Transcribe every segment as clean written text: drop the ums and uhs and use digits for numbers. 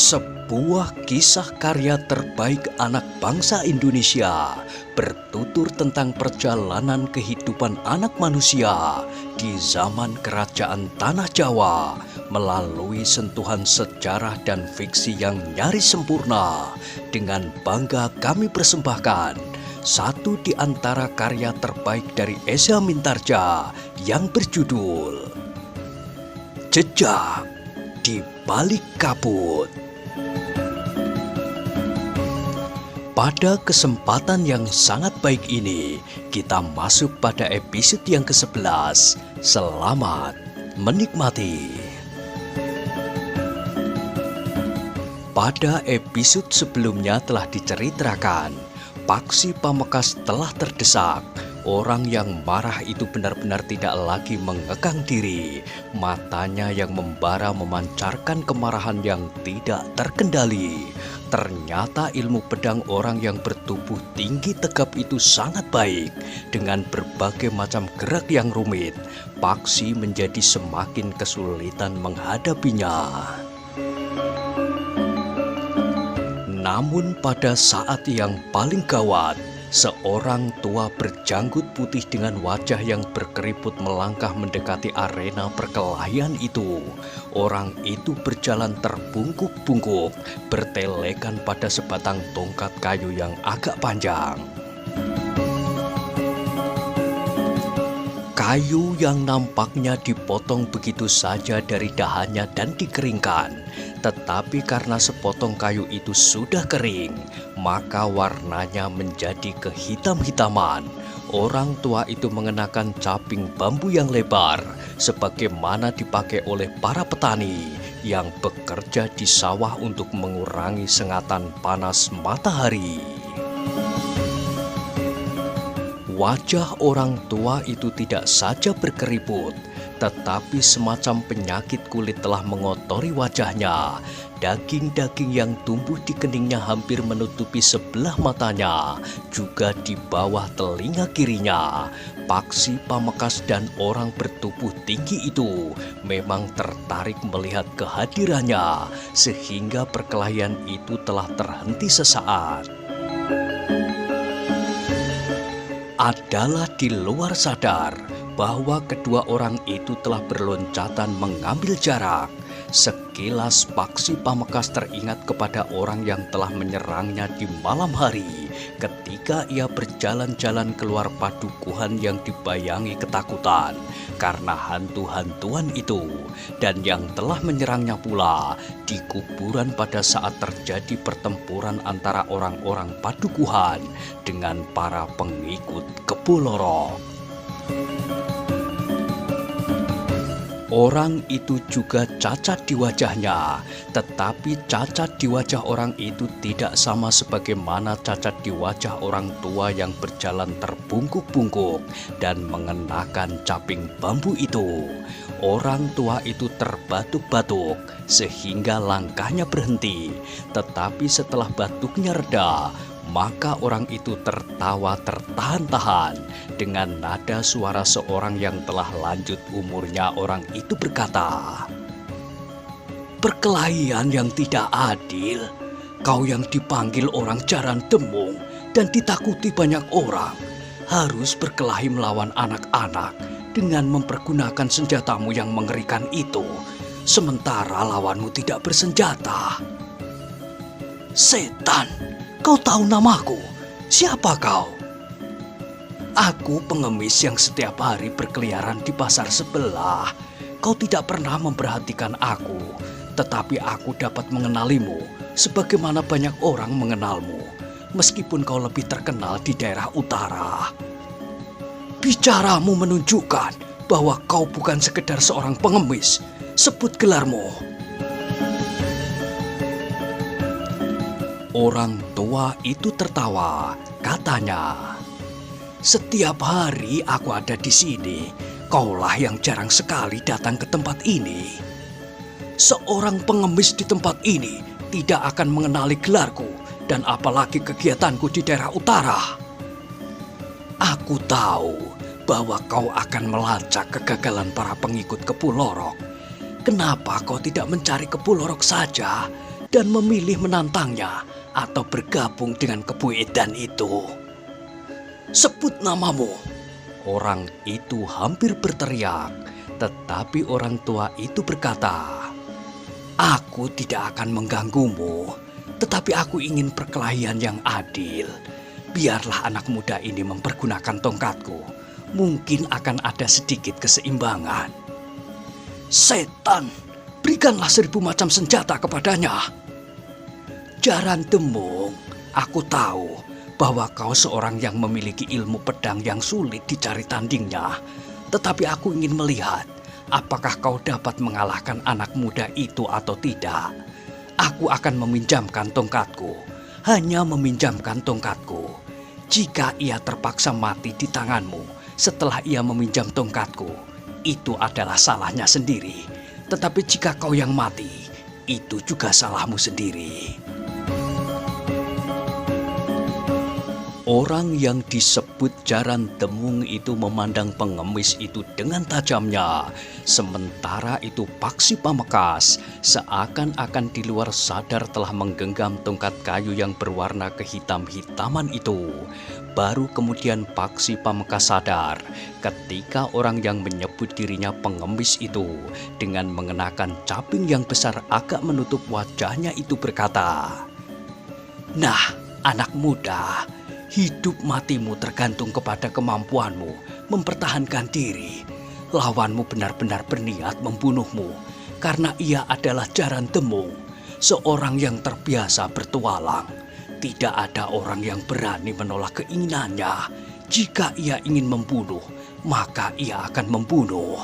Sebuah kisah karya terbaik anak bangsa Indonesia bertutur tentang perjalanan kehidupan anak manusia di zaman kerajaan Tanah Jawa melalui sentuhan sejarah dan fiksi yang nyaris sempurna. Dengan bangga kami persembahkan satu di antara karya terbaik dari Eza Mintarja yang berjudul Jejak di Balik Kabut. Pada kesempatan yang sangat baik ini, kita masuk pada episode yang ke-11. Selamat menikmati. Pada episode sebelumnya telah diceritakan, Paksi Pamekasan telah terdesak. Orang yang marah itu benar-benar tidak lagi mengekang diri. Matanya yang membara memancarkan kemarahan yang tidak terkendali. Ternyata ilmu pedang orang yang bertubuh tinggi tegap itu sangat baik. Dengan berbagai macam gerak yang rumit, Paksi menjadi semakin kesulitan menghadapinya. Namun pada saat yang paling gawat, seorang tua berjanggut putih dengan wajah yang berkeriput melangkah mendekati arena perkelahian itu. Orang itu berjalan terbungkuk-bungkuk, bertelekan pada sebatang tongkat kayu yang agak panjang. Kayu yang nampaknya dipotong begitu saja dari dahannya dan dikeringkan. Tetapi karena sepotong kayu itu sudah kering, maka warnanya menjadi kehitam-hitaman. Orang tua itu mengenakan caping bambu yang lebar, sebagaimana dipakai oleh para petani yang bekerja di sawah untuk mengurangi sengatan panas matahari. Wajah orang tua itu tidak saja berkeriput, tetapi semacam penyakit kulit telah mengotori wajahnya. Daging-daging yang tumbuh di keningnya hampir menutupi sebelah matanya, juga di bawah telinga kirinya. Paksi Pamekasan dan orang bertubuh tinggi itu memang tertarik melihat kehadirannya, sehingga perkelahian itu telah terhenti sesaat. Adalah di luar sadar bahwa kedua orang itu telah berloncatan mengambil jarak. Sekilas Paksi Pamekasan teringat kepada orang yang telah menyerangnya di malam hari ketika ia berjalan-jalan keluar padukuhan yang dibayangi ketakutan karena hantu-hantuan itu, dan yang telah menyerangnya pula di kuburan pada saat terjadi pertempuran antara orang-orang padukuhan dengan para pengikut Kepu Lorok. Orang itu juga cacat di wajahnya, tetapi cacat di wajah orang itu tidak sama sebagaimana cacat di wajah orang tua yang berjalan terbungkuk-bungkuk dan mengenakan caping bambu itu. Orang tua itu terbatuk-batuk sehingga langkahnya berhenti, tetapi setelah batuknya reda, maka orang itu tertawa tertahan-tahan dengan nada suara seorang yang telah lanjut umurnya. Orang itu berkata, "Perkelahian yang tidak adil, kau yang dipanggil orang Jaran Demung dan ditakuti banyak orang, harus berkelahi melawan anak-anak dengan mempergunakan senjatamu yang mengerikan itu, sementara lawanmu tidak bersenjata. Setan! Kau tahu namaku? Siapa kau?" "Aku pengemis yang setiap hari berkeliaran di pasar sebelah. Kau tidak pernah memperhatikan aku, tetapi aku dapat mengenalimu sebagaimana banyak orang mengenalmu, meskipun kau lebih terkenal di daerah utara." "Bicaramu menunjukkan bahwa kau bukan sekedar seorang pengemis. Sebut gelarmu." Orang tua itu tertawa, katanya, "Setiap hari aku ada di sini. Kaulah yang jarang sekali datang ke tempat ini. Seorang pengemis di tempat ini tidak akan mengenali gelarku dan apalagi kegiatanku di daerah utara. Aku tahu bahwa kau akan melacak kegagalan para pengikut Kepu Lorok. Kenapa kau tidak mencari Kepu Lorok saja dan memilih menantangnya atau bergabung dengan Kebu Edan itu. Sebut namamu. Orang itu hampir berteriak, tetapi orang tua itu berkata, aku tidak akan mengganggumu, tetapi aku ingin perkelahian yang adil. Biarlah anak muda ini mempergunakan tongkatku. Mungkin akan ada sedikit keseimbangan. Setan, berikanlah 1000 macam senjata kepadanya. Jaran Demung, aku tahu bahwa kau seorang yang memiliki ilmu pedang yang sulit dicari tandingnya. Tetapi aku ingin melihat apakah kau dapat mengalahkan anak muda itu atau tidak. Aku akan meminjamkan tongkatku, hanya meminjamkan tongkatku. Jika ia terpaksa mati di tanganmu setelah ia meminjam tongkatku, itu adalah salahnya sendiri. Tetapi jika kau yang mati, itu juga salahmu sendiri. Orang yang disebut Jaran Demung itu memandang pengemis itu dengan tajamnya. Sementara itu Paksi Pamekasan seakan-akan di luar sadar telah menggenggam tongkat kayu yang berwarna kehitam-hitaman itu. Baru kemudian Paksi Pamekasan sadar ketika orang yang menyebut dirinya pengemis itu dengan mengenakan caping yang besar agak menutup wajahnya itu berkata, "Nah, anak muda, hidup matimu tergantung kepada kemampuanmu mempertahankan diri. Lawanmu benar-benar berniat membunuhmu karena ia adalah Jaran Demung, seorang yang terbiasa bertualang. Tidak ada orang yang berani menolak keinginannya. Jika ia ingin membunuh, maka ia akan membunuh."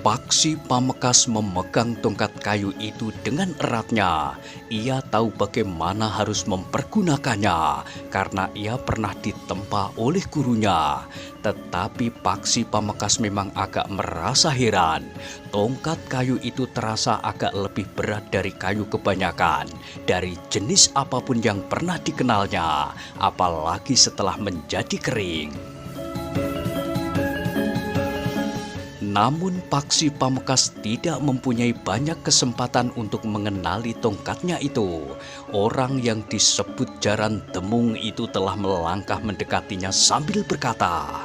Paksi Pamekasan memegang tongkat kayu itu dengan eratnya. Ia tahu bagaimana harus mempergunakannya karena ia pernah ditempa oleh gurunya. Tetapi Paksi Pamekasan memang agak merasa heran. Tongkat kayu itu terasa agak lebih berat dari kayu kebanyakan, dari jenis apapun yang pernah dikenalnya, apalagi setelah menjadi kering. Namun Paksi Pamekasan tidak mempunyai banyak kesempatan untuk mengenali tongkatnya itu. Orang yang disebut Jaran Demung itu telah melangkah mendekatinya sambil berkata,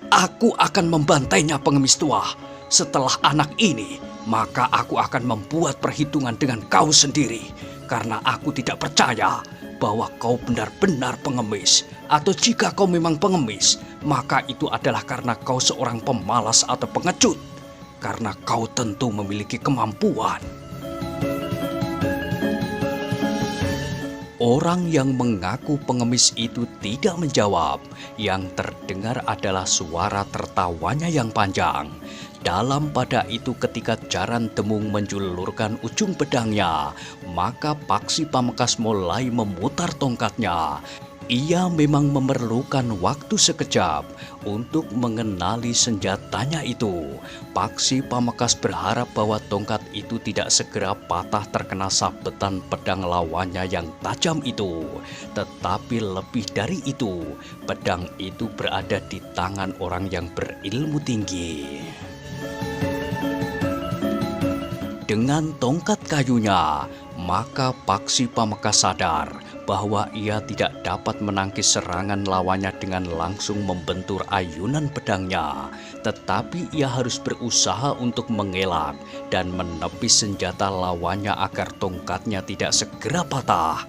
"Aku akan membantainya, pengemis tua. Setelah anak ini, maka aku akan membuat perhitungan dengan kau sendiri. Karena aku tidak percaya bahwa kau benar-benar pengemis. Atau jika kau memang pengemis, maka itu adalah karena kau seorang pemalas atau pengecut. Karena kau tentu memiliki kemampuan." Orang yang mengaku pengemis itu tidak menjawab. Yang terdengar adalah suara tertawanya yang panjang. Dalam pada itu ketika Jaran Demung menjulurkan ujung pedangnya, maka Paksi Pamekasan mulai memutar tongkatnya. Ia memang memerlukan waktu sekejap untuk mengenali senjatanya itu. Paksi Pamekasan berharap bahwa tongkat itu tidak segera patah terkena sabetan pedang lawannya yang tajam itu. Tetapi lebih dari itu, pedang itu berada di tangan orang yang berilmu tinggi. Dengan tongkat kayunya, maka Paksi Pamekasan sadar bahwa ia tidak dapat menangkis serangan lawannya dengan langsung membentur ayunan pedangnya. Tetapi ia harus berusaha untuk mengelak dan menepis senjata lawannya agar tongkatnya tidak segera patah.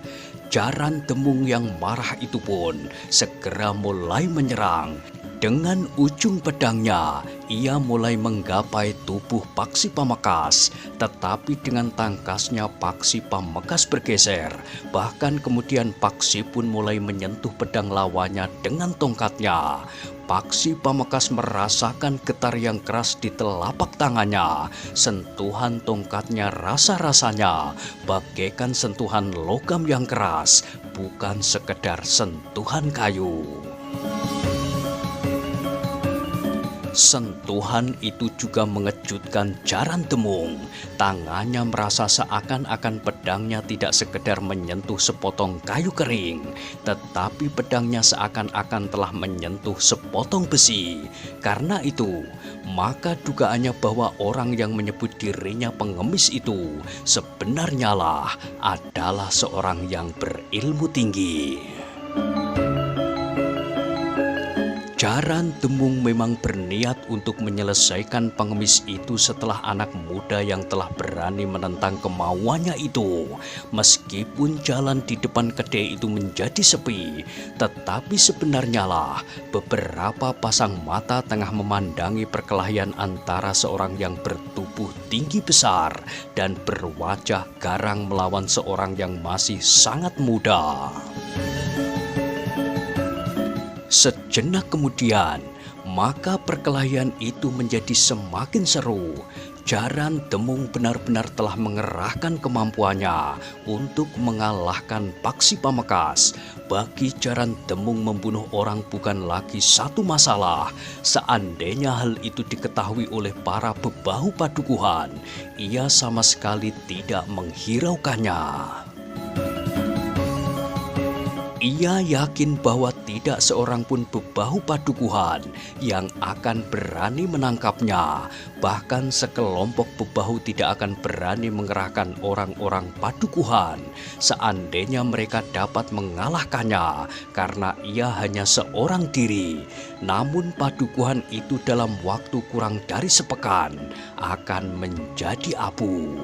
Jaran Demung yang marah itu pun segera mulai menyerang. Dengan ujung pedangnya, ia mulai menggapai tubuh Paksi Pamekasan. Tetapi dengan tangkasnya Paksi Pamekasan bergeser. Bahkan kemudian Paksi pun mulai menyentuh pedang lawannya dengan tongkatnya. Paksi Pamekasan merasakan getar yang keras di telapak tangannya. Sentuhan tongkatnya rasa-rasanya bagaikan sentuhan logam yang keras, bukan sekedar sentuhan kayu. Sentuhan itu juga mengejutkan Jaran Demung. Tangannya merasa seakan-akan pedang pedangnya tidak sekedar menyentuh sepotong kayu kering, tetapi pedangnya seakan-akan telah menyentuh sepotong besi. Karena itu, maka dugaannya bahwa orang yang menyebut dirinya pengemis itu sebenarnya lah adalah seorang yang berilmu tinggi. Jaran Demung memang berniat untuk menyelesaikan pengemis itu setelah anak muda yang telah berani menentang kemauannya itu. Meskipun jalan di depan kedai itu menjadi sepi, tetapi sebenarnya lah beberapa pasang mata tengah memandangi perkelahian antara seorang yang bertubuh tinggi besar dan berwajah garang melawan seorang yang masih sangat muda. Sejenak kemudian, maka perkelahian itu menjadi semakin seru. Jaran Demung benar-benar telah mengerahkan kemampuannya untuk mengalahkan Paksi Pamekasan. Bagi Jaran Demung, membunuh orang bukan lagi satu masalah. Seandainya hal itu diketahui oleh para bebahu padukuhan, ia sama sekali tidak menghiraukannya. Ia yakin bahwa tidak seorang pun bebahu padukuhan yang akan berani menangkapnya. Bahkan sekelompok bebahu tidak akan berani mengerahkan orang-orang padukuhan seandainya mereka dapat mengalahkannya, karena ia hanya seorang diri. Namun padukuhan itu dalam waktu kurang dari sepekan akan menjadi abu.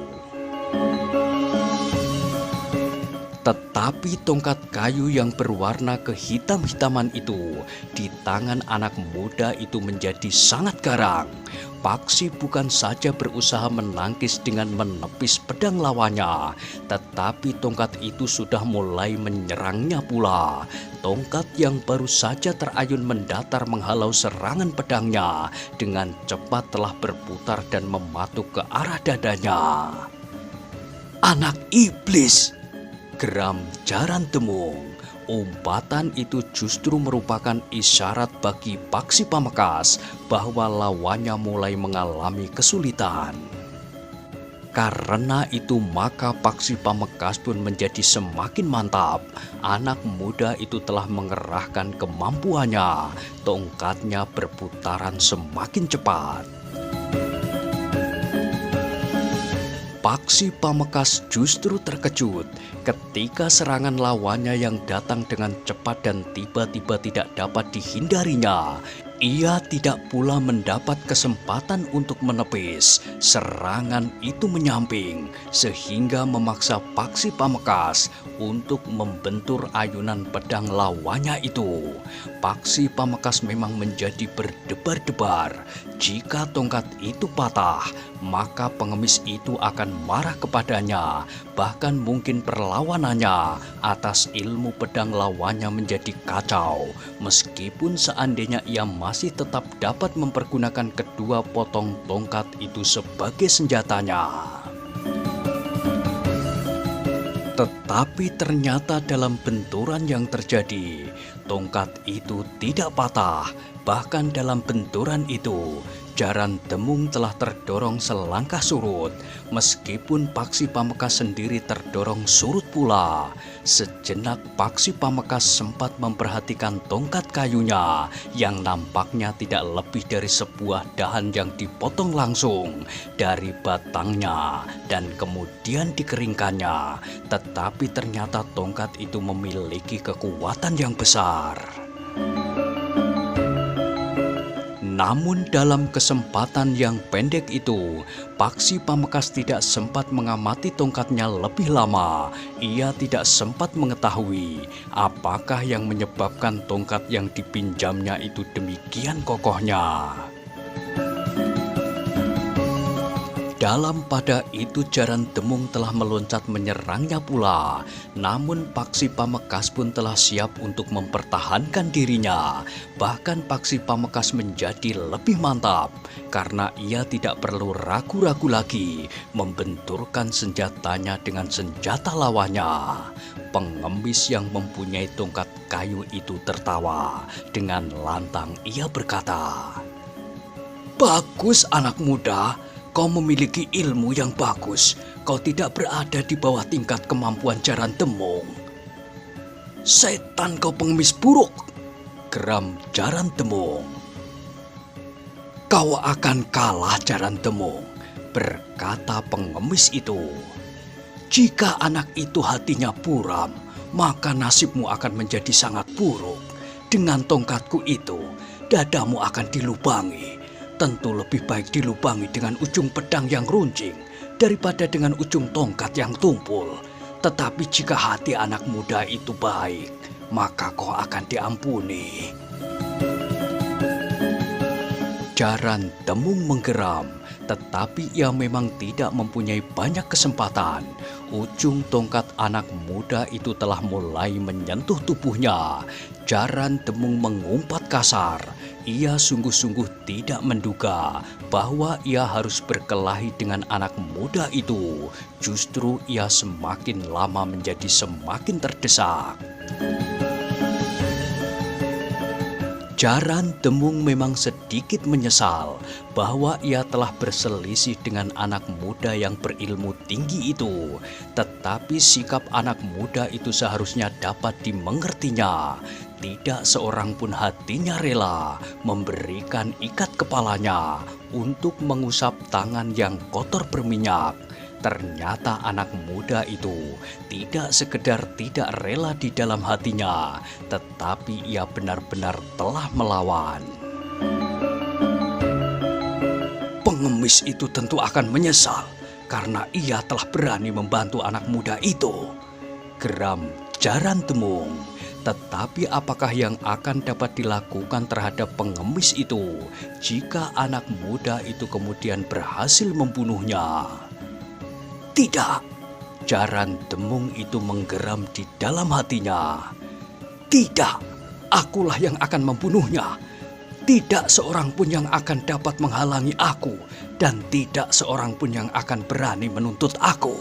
Tetapi tongkat kayu yang berwarna kehitam-hitaman itu di tangan anak muda itu menjadi sangat garang. Paksi bukan saja berusaha menangkis dengan menepis pedang lawannya, tetapi tongkat itu sudah mulai menyerangnya pula. Tongkat yang baru saja terayun mendatar menghalau serangan pedangnya dengan cepat telah berputar dan mematuk ke arah dadanya. "Anak iblis!" geram Jaran Demung. Umpatan itu justru merupakan isyarat bagi Paksi Pamekasan bahwa lawannya mulai mengalami kesulitan. Karena itu maka Paksi Pamekasan pun menjadi semakin mantap. Anak muda itu telah mengerahkan kemampuannya. Tongkatnya berputaran semakin cepat. Paksi Pamekasan justru terkejut ketika serangan lawannya yang datang dengan cepat dan tiba-tiba tidak dapat dihindarinya. Ia tidak pula mendapat kesempatan untuk menepis. Serangan itu menyamping sehingga memaksa Paksi Pamekasan untuk membentur ayunan pedang lawannya itu. Paksi Pamekasan memang menjadi berdebar-debar. Jika tongkat itu patah, maka pengemis itu akan marah kepadanya. Bahkan mungkin perlawanannya atas ilmu pedang lawannya menjadi kacau. Meskipun seandainya ia masih tetap dapat mempergunakan kedua potong tongkat itu sebagai senjatanya. Tetapi ternyata dalam benturan yang terjadi, tongkat itu tidak patah. Bahkan dalam benturan itu, Jaran Demung telah terdorong selangkah surut. Meskipun Paksi Pamekasan sendiri terdorong surut pula. Sejenak Paksi Pamekasan sempat memperhatikan tongkat kayunya yang nampaknya tidak lebih dari sebuah dahan yang dipotong langsung dari batangnya dan kemudian dikeringkannya. Tetapi ternyata tongkat itu memiliki kekuatan yang besar. Namun dalam kesempatan yang pendek itu, Paksi Pamekasan tidak sempat mengamati tongkatnya lebih lama. Ia tidak sempat mengetahui apakah yang menyebabkan tongkat yang dipinjamnya itu demikian kokohnya. Dalam pada itu Jaran Demung telah meloncat menyerangnya pula. Namun Paksi Pamekasan pun telah siap untuk mempertahankan dirinya. Bahkan Paksi Pamekasan menjadi lebih mantap karena ia tidak perlu ragu-ragu lagi membenturkan senjatanya dengan senjata lawannya. Pengemis yang mempunyai tongkat kayu itu tertawa. Dengan lantang ia berkata, "Bagus anak muda. Kau memiliki ilmu yang bagus. Kau tidak berada di bawah tingkat kemampuan Jaran Temung. Setan kau pengemis buruk, geram Jaran Temung. Kau akan kalah, Jaran Temung, berkata pengemis itu. Jika anak itu hatinya buram, maka nasibmu akan menjadi sangat buruk. Dengan tongkatku itu, dadamu akan dilubangi. Tentu lebih baik dilubangi dengan ujung pedang yang runcing daripada dengan ujung tongkat yang tumpul. Tetapi jika hati anak muda itu baik, maka kau akan diampuni. Jaran Temung menggeram, tetapi ia memang tidak mempunyai banyak kesempatan. Ujung tongkat anak muda itu telah mulai menyentuh tubuhnya. Jaran Temung mengumpat kasar. Ia sungguh-sungguh tidak menduga bahwa ia harus berkelahi dengan anak muda itu. Justru ia semakin lama menjadi semakin terdesak. Jaran Temung memang sedikit menyesal bahwa ia telah berselisih dengan anak muda yang berilmu tinggi itu. Tetapi sikap anak muda itu seharusnya dapat dimengertinya. Tidak seorang pun hatinya rela memberikan ikat kepalanya untuk mengusap tangan yang kotor berminyak. Ternyata anak muda itu tidak sekedar tidak rela di dalam hatinya, tetapi ia benar-benar telah melawan. Pengemis itu tentu akan menyesal karena ia telah berani membantu anak muda itu, geram Jaran Temung. Tetapi apakah yang akan dapat dilakukan terhadap pengemis itu jika anak muda itu kemudian berhasil membunuhnya? Tidak, Jaran Temung itu menggeram di dalam hatinya. Tidak, akulah yang akan membunuhnya. Tidak seorang pun yang akan dapat menghalangi aku, dan tidak seorang pun yang akan berani menuntut aku.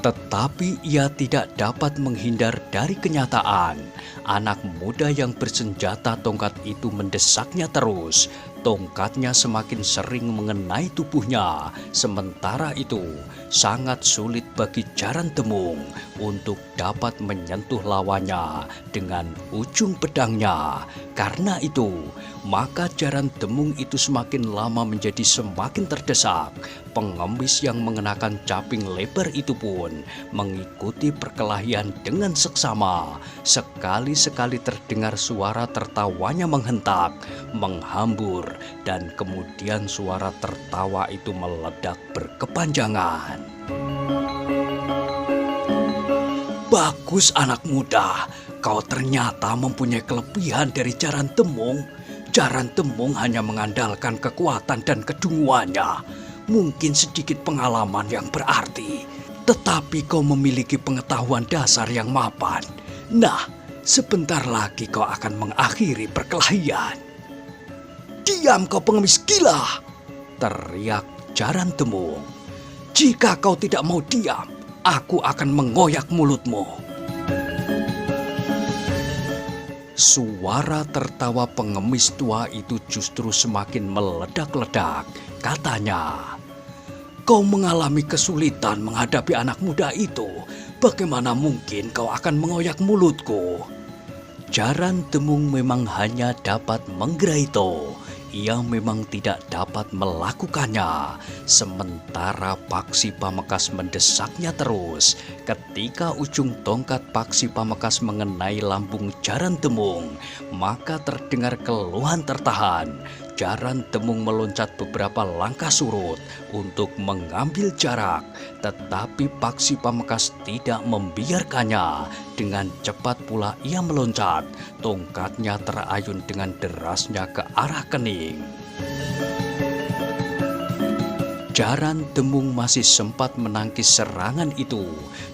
Tetapi ia tidak dapat menghindar dari kenyataan. Anak muda yang bersenjata tongkat itu mendesaknya terus. Tongkatnya semakin sering mengenai tubuhnya. Sementara itu, sangat sulit bagi Jaran Temung untuk dapat menyentuh lawannya dengan ujung pedangnya. Karena itu, maka Jaran Temung itu semakin lama menjadi semakin terdesak. Pengemis yang mengenakan caping lebar itu pun mengikuti perkelahian dengan seksama. Sekali-sekali terdengar suara tertawanya menghentak, menghambur, dan kemudian suara tertawa itu meledak berkepanjangan. Bagus anak muda, kau ternyata mempunyai kelebihan dari Jaran Temung. Jaran Temung hanya mengandalkan kekuatan dan kedunguannya. Mungkin sedikit pengalaman yang berarti, tetapi kau memiliki pengetahuan dasar yang mapan. Nah, sebentar lagi kau akan mengakhiri perkelahian. Diam kau pengemis gila, teriak Jaran Temung. Jika kau tidak mau diam, aku akan mengoyak mulutmu. Suara tertawa pengemis tua itu justru semakin meledak-ledak. Katanya, kau mengalami kesulitan menghadapi anak muda itu. Bagaimana mungkin kau akan mengoyak mulutku? Jaran Temung memang hanya dapat menggerai-to. Ia memang tidak dapat melakukannya. Sementara Paksi Pamekasan mendesaknya terus. Ketika ujung tongkat Paksi Pamekasan mengenai lambung Jaran Temung, maka terdengar keluhan tertahan. Jaran Temung meloncat beberapa langkah surut untuk mengambil jarak, tetapi Paksi Pamekasan tidak membiarkannya. Dengan cepat pula ia meloncat, tongkatnya terayun dengan derasnya ke arah kening. Jaran Temung masih sempat menangkis serangan itu.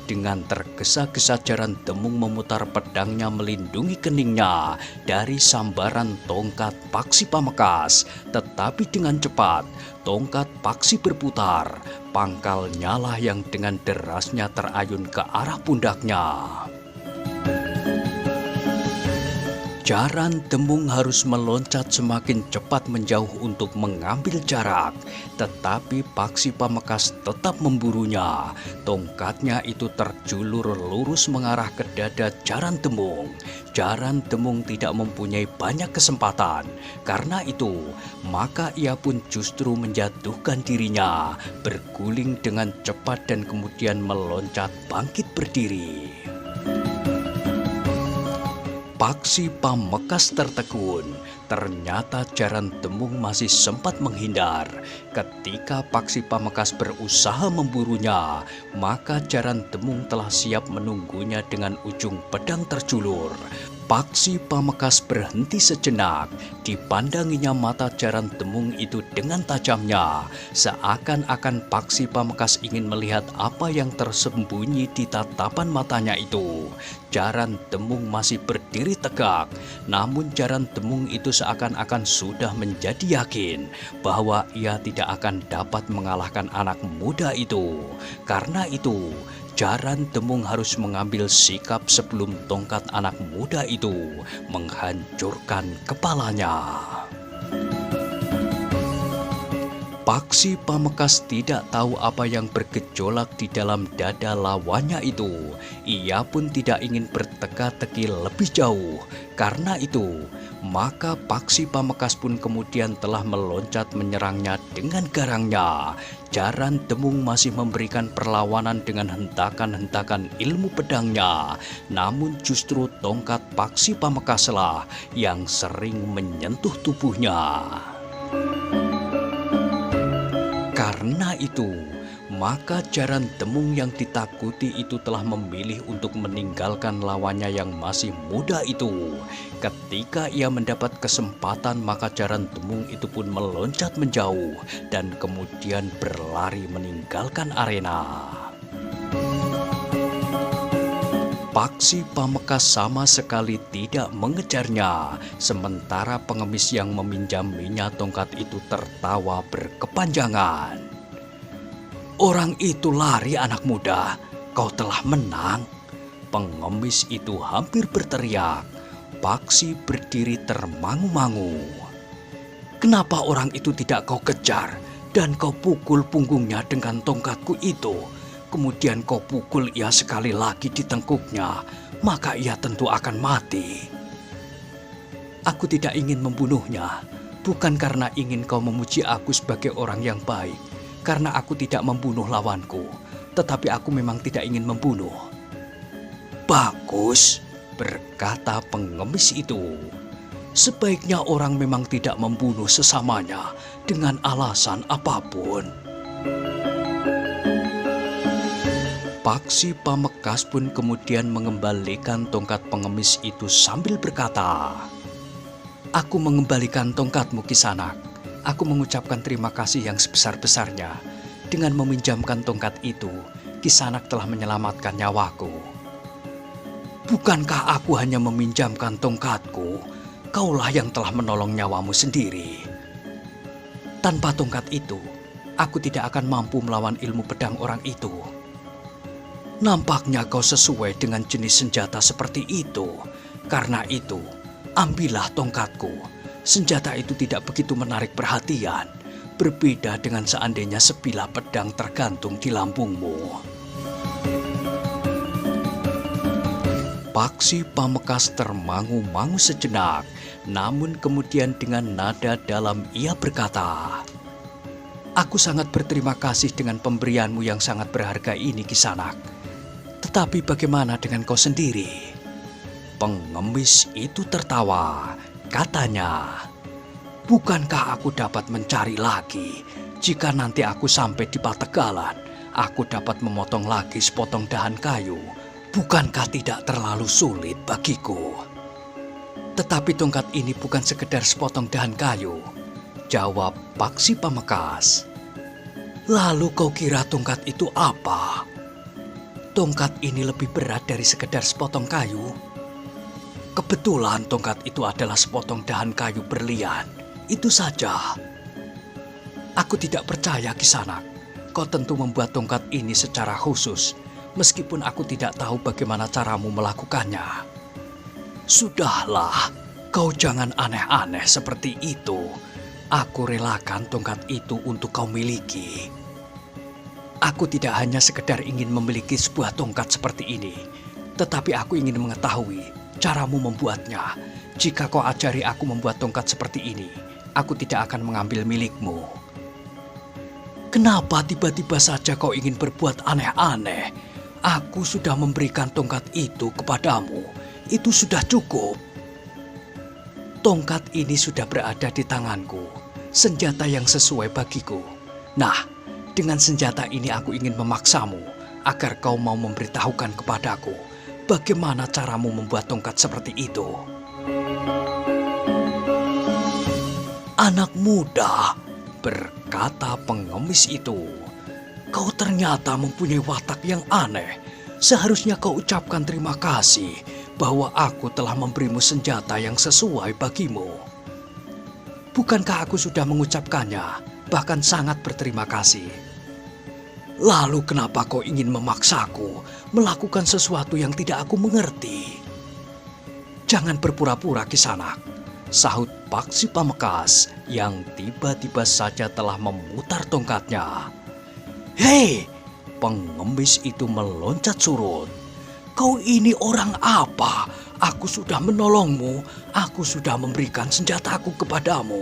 Dengan tergesa-gesa Jaran Temung memutar pedangnya melindungi keningnya dari sambaran tongkat Paksi Pamekasan. Tetapi dengan cepat, tongkat Paksi berputar. Pangkal nyala yang dengan derasnya terayun ke arah pundaknya. Jaran Demung harus meloncat semakin cepat menjauh untuk mengambil jarak, tetapi Paksi Pamekasan tetap memburunya. Tongkatnya itu terjulur lurus mengarah ke dada Jaran Demung. Jaran Demung tidak mempunyai banyak kesempatan. Karena itu, maka ia pun justru menjatuhkan dirinya, berguling dengan cepat dan kemudian meloncat bangkit berdiri. Paksi Pamekasan tertegun. Ternyata Jaran Demung masih sempat menghindar. Ketika Paksi Pamekasan berusaha memburunya, maka Jaran Demung telah siap menunggunya dengan ujung pedang terjulur. Paksi Pamekasan berhenti sejenak. Dipandanginya mata Jaran Demung itu dengan tajamnya, seakan-akan Paksi Pamekasan ingin melihat apa yang tersembunyi di tatapan matanya itu. Jaran Demung masih berdiri tegak, namun Jaran Demung itu seakan-akan sudah menjadi yakin bahwa ia tidak akan dapat mengalahkan anak muda itu. Karena itu, Jaran Demung harus mengambil sikap sebelum tongkat anak muda itu menghancurkan kepalanya. Paksi Pamekasan tidak tahu apa yang bergejolak di dalam dada lawannya itu. Ia pun tidak ingin berteka-teki lebih jauh. Karena itu, maka Paksi Pamekasan pun kemudian telah meloncat menyerangnya dengan garangnya. Jaran Demung masih memberikan perlawanan dengan hentakan-hentakan ilmu pedangnya. Namun justru tongkat Paksi Pamekasan yang sering menyentuh tubuhnya. Karena itu, maka Jaran Demung yang ditakuti itu telah memilih untuk meninggalkan lawannya yang masih muda itu. Ketika ia mendapat kesempatan, maka Jaran Demung itu pun meloncat menjauh dan kemudian berlari meninggalkan arena. Paksi Pamekasan sama sekali tidak mengejarnya, sementara pengemis yang meminjaminya tongkat itu tertawa berkepanjangan. "Orang itu lari, anak muda, kau telah menang." Pengemis itu hampir berteriak. Paksi berdiri termangu-mangu. "Kenapa orang itu tidak kau kejar dan kau pukul punggungnya dengan tongkatku itu? Kemudian kau pukul ia sekali lagi di tengkuknya, maka ia tentu akan mati." "Aku tidak ingin membunuhnya, bukan karena ingin kau memuji aku sebagai orang yang baik, karena aku tidak membunuh lawanku, tetapi aku memang tidak ingin membunuh." "Bagus," berkata pengemis itu. "Sebaiknya orang memang tidak membunuh sesamanya dengan alasan apapun." Paksi Pamekasan pun kemudian mengembalikan tongkat pengemis itu sambil berkata, "Aku mengembalikan tongkatmu, Kisanak. Aku mengucapkan terima kasih yang sebesar-besarnya. Dengan meminjamkan tongkat itu, Kisanak telah menyelamatkan nyawaku." "Bukankah aku hanya meminjamkan tongkatku? Kaulah yang telah menolong nyawamu sendiri." "Tanpa tongkat itu, aku tidak akan mampu melawan ilmu pedang orang itu." "Nampaknya kau sesuai dengan jenis senjata seperti itu. Karena itu, ambillah tongkatku. Senjata itu tidak begitu menarik perhatian. Berbeda dengan seandainya sebilah pedang tergantung di lambungmu." Paksi Pamekasan termangu-mangu sejenak, namun kemudian dengan nada dalam ia berkata, "Aku sangat berterima kasih dengan pemberianmu yang sangat berharga ini, Kisanak. Tetapi bagaimana dengan kau sendiri?" Pengemis itu tertawa. Katanya, "Bukankah aku dapat mencari lagi? Jika nanti aku sampai di Pategalan, aku dapat memotong lagi sepotong dahan kayu. Bukankah tidak terlalu sulit bagiku?" "Tetapi tongkat ini bukan sekedar sepotong dahan kayu," jawab Paksi Pamekasan. "Lalu kau kira tongkat itu apa?" "Tongkat ini lebih berat dari sekedar sepotong kayu. Kebetulan tongkat itu adalah sepotong dahan kayu berlian. Itu saja." "Aku tidak percaya, Kisanak. Kau tentu membuat tongkat ini secara khusus, meskipun aku tidak tahu bagaimana caramu melakukannya." "Sudahlah, Kau jangan aneh-aneh seperti itu. Aku relakan tongkat itu untuk kau miliki. Aku tidak hanya sekedar ingin memiliki sebuah tongkat seperti ini, tetapi aku ingin mengetahui caramu membuatnya. Jika kau ajari aku membuat tongkat seperti ini, aku tidak akan mengambil milikmu. Kenapa tiba-tiba saja kau ingin berbuat aneh-aneh? Aku sudah memberikan tongkat itu kepadamu. Itu sudah cukup. Tongkat ini sudah berada di tanganku. Senjata yang sesuai bagiku. Nah, dengan senjata ini aku ingin memaksamu agar kau mau memberitahukan kepadaku bagaimana caramu membuat tongkat seperti itu. Anak muda, berkata pengemis itu, kau ternyata mempunyai watak yang aneh. Seharusnya kau ucapkan terima kasih bahwa aku telah memberimu senjata yang sesuai bagimu. Bukankah aku sudah mengucapkannya, bahkan sangat berterima kasih? Lalu kenapa kau ingin memaksaku melakukan sesuatu yang tidak aku mengerti? Jangan berpura-pura, Kisanak, sahut Paksi Pamekasan yang tiba-tiba saja telah memutar tongkatnya. Hei, pengemis itu meloncat surut. Kau ini orang apa? Aku sudah menolongmu, aku sudah memberikan senjataku kepadamu.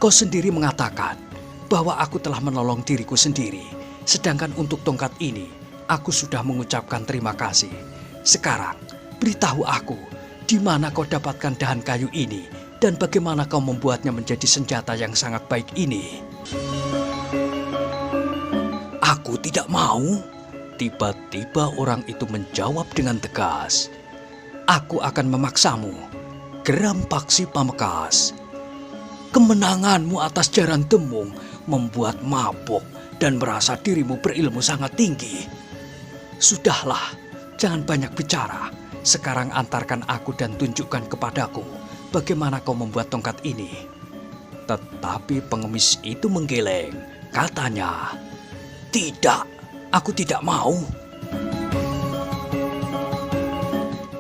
Kau sendiri mengatakan bahwa aku telah menolong diriku sendiri, sedangkan untuk tongkat ini, aku sudah mengucapkan terima kasih. Sekarang, beritahu aku, di mana kau dapatkan dahan kayu ini, dan bagaimana kau membuatnya menjadi senjata yang sangat baik ini? Aku tidak mau. Tiba-tiba orang itu menjawab dengan tegas. Aku akan memaksamu, geram Paksi Pamekasan. Kemenanganmu atas Jaran Demung membuat mabuk dan merasa dirimu berilmu sangat tinggi. Sudahlah, jangan banyak bicara. Sekarang antarkan aku dan tunjukkan kepadaku bagaimana kau membuat tongkat ini. Tetapi pengemis itu menggeleng. Katanya, tidak, aku tidak mau.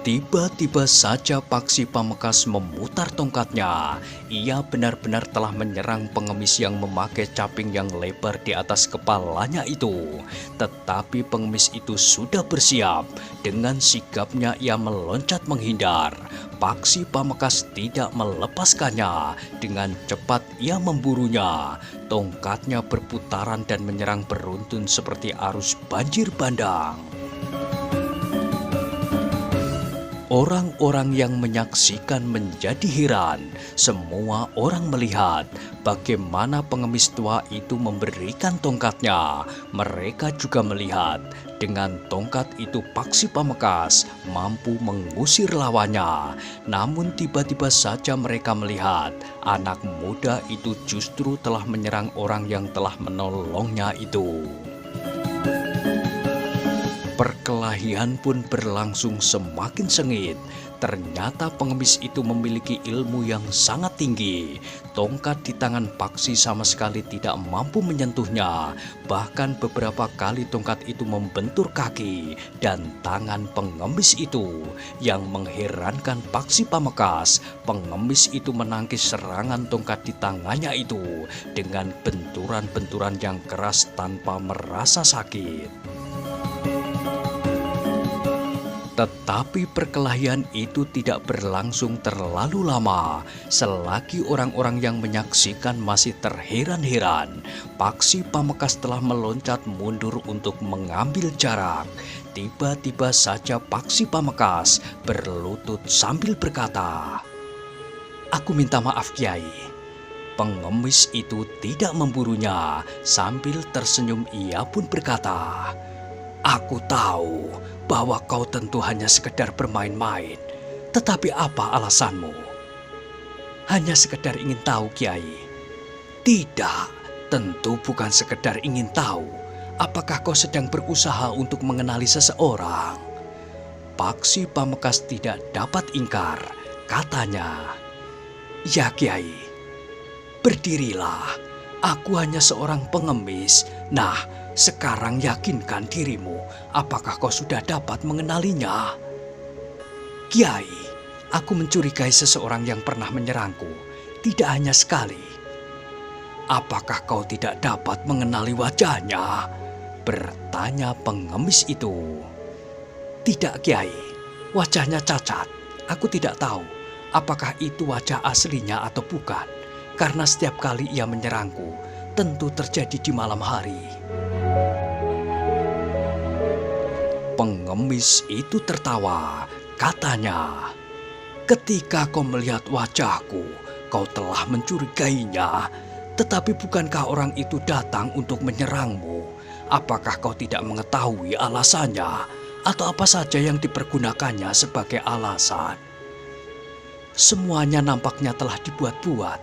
Tiba-tiba saja Paksi Pamekasan memutar tongkatnya. Ia benar-benar telah menyerang pengemis yang memakai caping yang lebar di atas kepalanya itu. Tetapi pengemis itu sudah bersiap. Dengan sigapnya ia meloncat menghindar. Paksi Pamekasan tidak melepaskannya. Dengan cepat ia memburunya. Tongkatnya berputaran dan menyerang beruntun seperti arus banjir bandang. Orang-orang yang menyaksikan menjadi heran. Semua orang melihat bagaimana pengemis tua itu memberikan tongkatnya. Mereka juga melihat dengan tongkat itu Paksi Pamekasan mampu mengusir lawannya. Namun tiba-tiba saja mereka melihat anak muda itu justru telah menyerang orang yang telah menolongnya itu. Perkelahian pun berlangsung semakin sengit. Ternyata pengemis itu memiliki ilmu yang sangat tinggi. Tongkat di tangan Paksi sama sekali tidak mampu menyentuhnya. Bahkan beberapa kali tongkat itu membentur kaki dan tangan pengemis itu. Yang mengherankan Paksi Pamekasan, pengemis itu menangkis serangan tongkat di tangannya itu dengan benturan-benturan yang keras tanpa merasa sakit. Tetapi perkelahian itu tidak berlangsung terlalu lama. Selagi orang-orang yang menyaksikan masih terheran-heran, Paksi Pamekasan telah meloncat mundur untuk mengambil jarak. Tiba-tiba saja Paksi Pamekasan berlutut sambil berkata, "Aku minta maaf, Kiai." Pengemis itu tidak memburunya. Sambil tersenyum ia pun berkata, "Aku tahu bahwa kau tentu hanya sekedar bermain-main. Tetapi apa alasanmu?" "Hanya sekedar ingin tahu, Kiai." "Tidak, tentu bukan sekedar ingin tahu. Apakah kau sedang berusaha untuk mengenali seseorang?" Paksi Pamekasan tidak dapat ingkar. Katanya, "Ya, Kiai. Berdirilah. Aku hanya seorang pengemis. Nah, sekarang yakinkan dirimu, apakah kau sudah dapat mengenalinya?" "Kiai, Aku mencurigai seseorang yang pernah menyerangku, tidak hanya sekali. Apakah kau tidak dapat mengenali wajahnya? Bertanya pengemis itu. Tidak, Kiai. Wajahnya cacat. Aku tidak tahu apakah itu wajah aslinya atau bukan. Karena setiap kali ia menyerangku, tentu terjadi di malam hari. Pengemis itu tertawa. Katanya, ketika kau melihat wajahku, kau telah mencurigainya. Tetapi bukankah orang itu datang untuk menyerangmu? Apakah kau tidak mengetahui alasannya? Atau apa saja yang dipergunakannya sebagai alasan? Semuanya nampaknya telah dibuat-buat.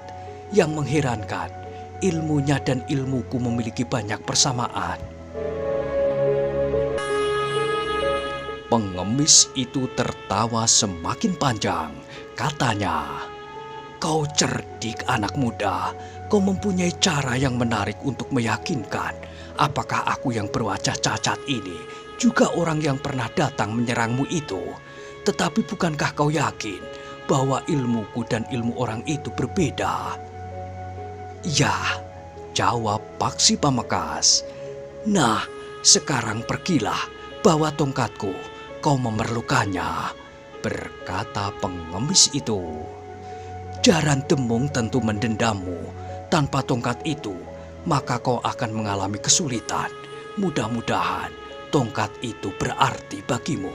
Yang mengherankan, ilmunya dan ilmuku memiliki banyak persamaan. Pengemis itu tertawa semakin panjang. Katanya, kau cerdik anak muda. Kau mempunyai cara yang menarik untuk meyakinkan apakah aku yang berwajah cacat ini juga orang yang pernah datang menyerangmu itu. Tetapi bukankah kau yakin bahwa ilmuku dan ilmu orang itu berbeda? Ya, jawab Paksi Pamekasan. Nah, sekarang pergilah, bawa tongkatku, kau memerlukannya, berkata pengemis itu. Jaran Demung tentu mendendammu. Tanpa tongkat itu, maka kau akan mengalami kesulitan. Mudah-mudahan tongkat itu berarti bagimu.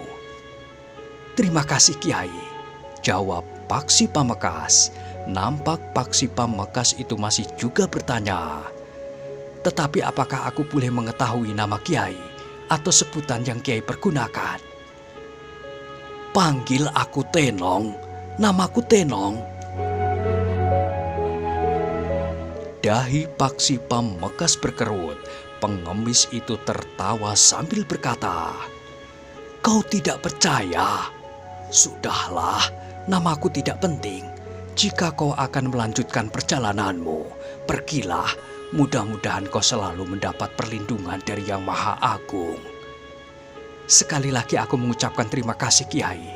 Terima kasih, Kiai, jawab Paksi Pamekasan. Nampak Paksi Pamekasan itu masih juga bertanya. Tetapi apakah aku boleh mengetahui nama Kiai atau sebutan yang Kiai pergunakan? Panggil aku Tenong, namaku Tenong. Dahi Paksi Pamekasan berkerut. Pengemis itu tertawa sambil berkata, kau tidak percaya? Sudahlah, namaku tidak penting. Jika kau akan melanjutkan perjalananmu, pergilah. Mudah-mudahan kau selalu mendapat perlindungan dari Yang Maha Agung. Sekali lagi aku mengucapkan terima kasih, Kiai.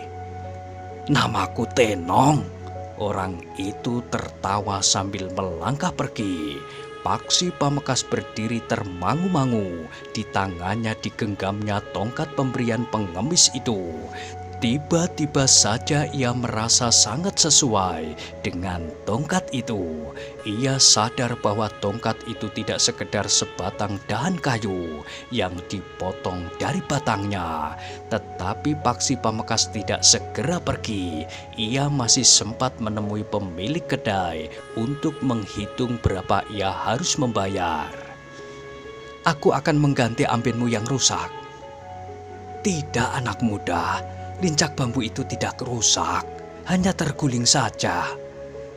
Namaku Tenong. Orang itu tertawa sambil melangkah pergi. Paksi Pamekasan berdiri termangu-mangu. Di tangannya digenggamnya tongkat pemberian pengemis itu. Tiba-tiba saja ia merasa sangat sesuai dengan tongkat itu. Ia sadar bahwa tongkat itu tidak sekedar sebatang dahan kayu yang dipotong dari batangnya. Tetapi Paksi Pamekasan tidak segera pergi. Ia masih sempat menemui pemilik kedai untuk menghitung berapa ia harus membayar. Aku akan mengganti ambenmu yang rusak. Tidak, anak muda. Lincak bambu itu tidak rusak, hanya terguling saja.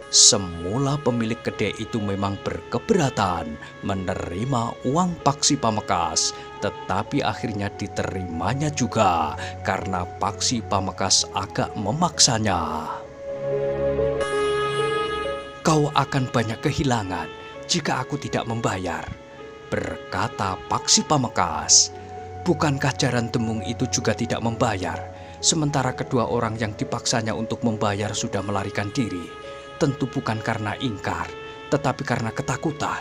Semula pemilik kedai itu memang berkeberatan menerima uang Paksi Pamekasan, tetapi akhirnya diterimanya juga karena Paksi Pamekasan agak memaksanya. Kau akan banyak kehilangan jika aku tidak membayar, berkata Paksi Pamekasan. Bukankah Jaran Demung itu juga tidak membayar? Sementara kedua orang yang dipaksanya untuk membayar sudah melarikan diri. Tentu bukan karena ingkar, tetapi karena ketakutan.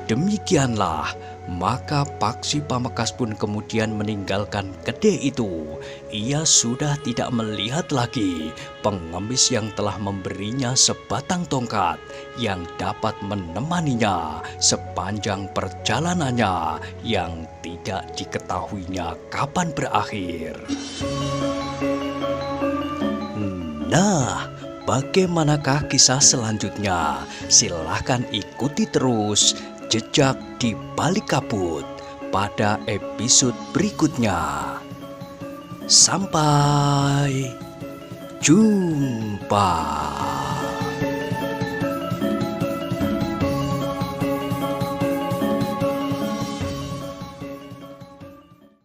Demikianlah, maka Paksi Pamekasan pun kemudian meninggalkan kedai itu. Ia sudah tidak melihat lagi pengemis yang telah memberinya sebatang tongkat yang dapat menemaninya sepanjang perjalanannya yang tidak diketahuinya kapan berakhir. Nah, bagaimanakah kisah selanjutnya? Silahkan ikuti terus Jejak di Balik Kabut pada episode berikutnya. Sampai jumpa.